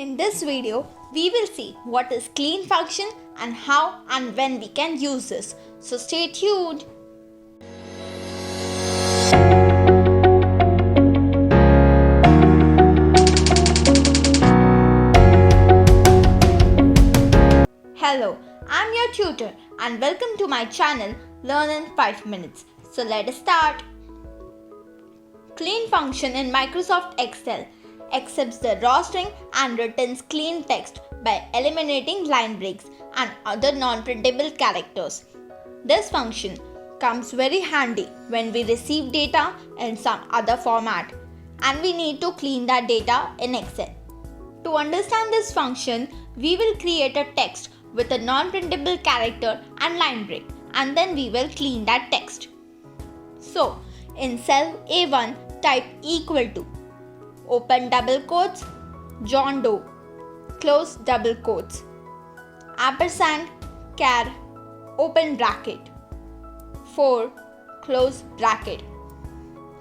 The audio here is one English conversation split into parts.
In this video, we will see what is clean function and how and when we can use this. So stay tuned. Hello, I'm your tutor and welcome to my channel Learn in 5 minutes. So let us start. Clean function in Microsoft Excel accepts the raw string and returns clean text by eliminating line breaks and other non-printable characters. This function comes very handy when we receive data in some other format and we need to clean that data in Excel. To understand this function, we will create a text with a non-printable character and line break, and then we will clean that text. So, in cell A1, type equal to, open double quotes, John Doe, close double quotes, ampersand, char, open bracket, 4, close bracket,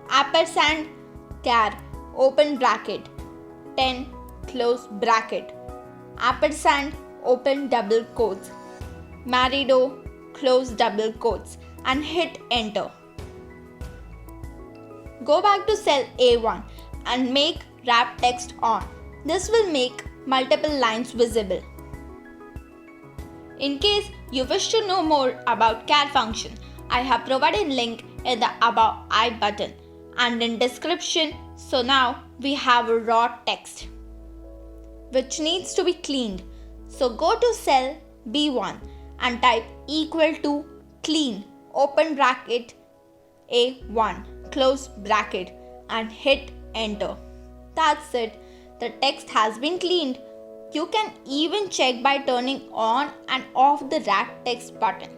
ampersand, char, open bracket, 10, close bracket, ampersand, open double quotes, Marido, close double quotes, and hit enter. Go back to cell A1 and make wrap text on. This will make multiple lines visible. In case you wish to know more about char function, I have provided link in the About I button and in description. So now we have a raw text which needs to be cleaned. So go to cell B1 and type equal to clean, open bracket, A1, close bracket, and hit enter. That's it. The text has been cleaned. You can even check by turning on and off the wrap text button.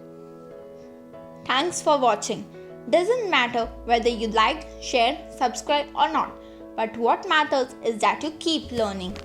Thanks for watching. Doesn't matter whether you like, share, subscribe or not, but what matters is that you keep learning.